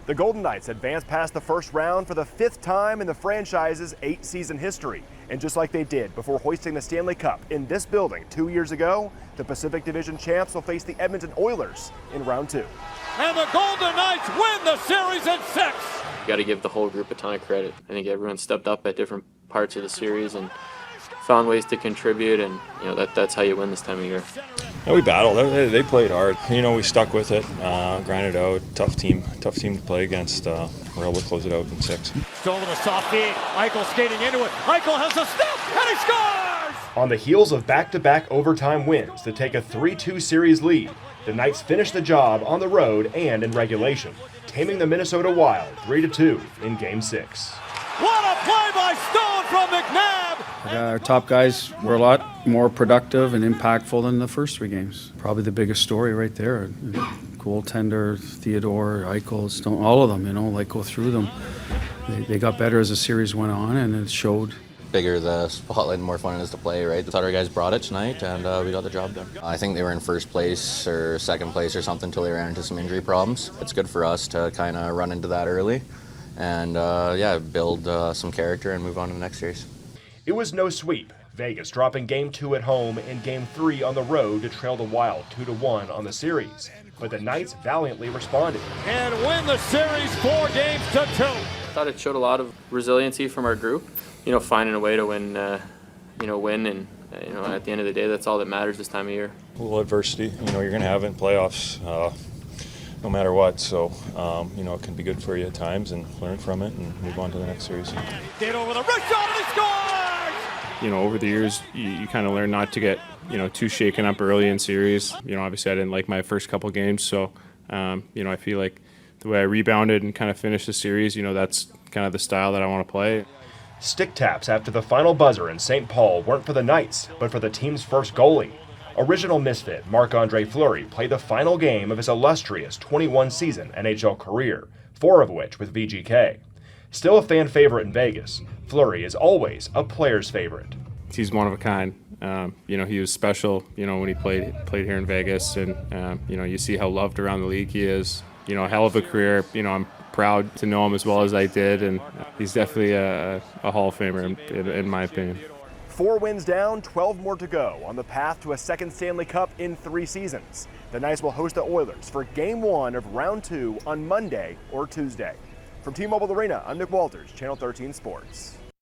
The Golden Knights advanced past the first round for the 5th time in the franchise's 8-season history. And just like they did before hoisting the Stanley Cup in this building 2 years ago, the Pacific Division champs will face the Edmonton Oilers in round 2. And the Golden Knights win the series in 6. You got to give the whole group a ton of credit. I think everyone stepped up at different parts of the series and found ways to contribute, and that's how you win this time of year. Yeah, we battled. They played hard. We stuck with it, grinded out. Tough team to play against. We're able to close it out in 6. Stolen a soft feed. Eichel skating into it. Eichel has a step, and he scores! On the heels of back-to-back overtime wins to take a 3-2 series lead, the Knights finished the job on the road and in regulation, taming the Minnesota Wild 3-2 in Game 6. What a play by Stone from McNabb! Our top guys were a lot more productive and impactful than the first 3 games. Probably the biggest story right there. Goaltender, Theodore, Eichel, Stone, all of them, go through them. They got better as the series went on, and it showed. Bigger the spotlight, the more fun it is to play, right? The thought our guys brought it tonight, and we got the job done. I think they were in first place or second place or something until they ran into some injury problems. It's good for us to kind of run into that early and, build some character and move on to the next series. It was no sweep. Vegas dropping Game 2 at home and Game 3 on the road to trail the Wild 2-1 on the series. But the Knights valiantly responded and win the series 4 games to 2. I thought it showed a lot of resiliency from our group. Finding a way to win, win, and at the end of the day, that's all that matters this time of year. A little adversity, you're going to have it in playoffs, no matter what. So, it can be good for you at times, and learn from it and move on to the next series. Get over the wrist shot and he scores! Over the years, you kind of learn not to get, too shaken up early in series. Obviously I didn't like my first couple games, so, I feel like the way I rebounded and kind of finished the series, that's kind of the style that I want to play. Stick taps after the final buzzer in St. Paul weren't for the Knights, but for the team's first goalie. Original misfit Marc-Andre Fleury played the final game of his illustrious 21-season NHL career, 4 of which with VGK. Still a fan favorite in Vegas, Fleury is always a player's favorite. He's one of a kind. He was special, when he played here in Vegas, and, you see how loved around the league he is. A hell of a career. I'm proud to know him as well as I did, and he's definitely a Hall of Famer in my opinion. 4 wins down, 12 more to go on the path to a second Stanley Cup in 3 seasons. The Knights will host the Oilers for Game 1 of Round 2 on Monday or Tuesday. From T-Mobile Arena, I'm Nick Walters, Channel 13 Sports.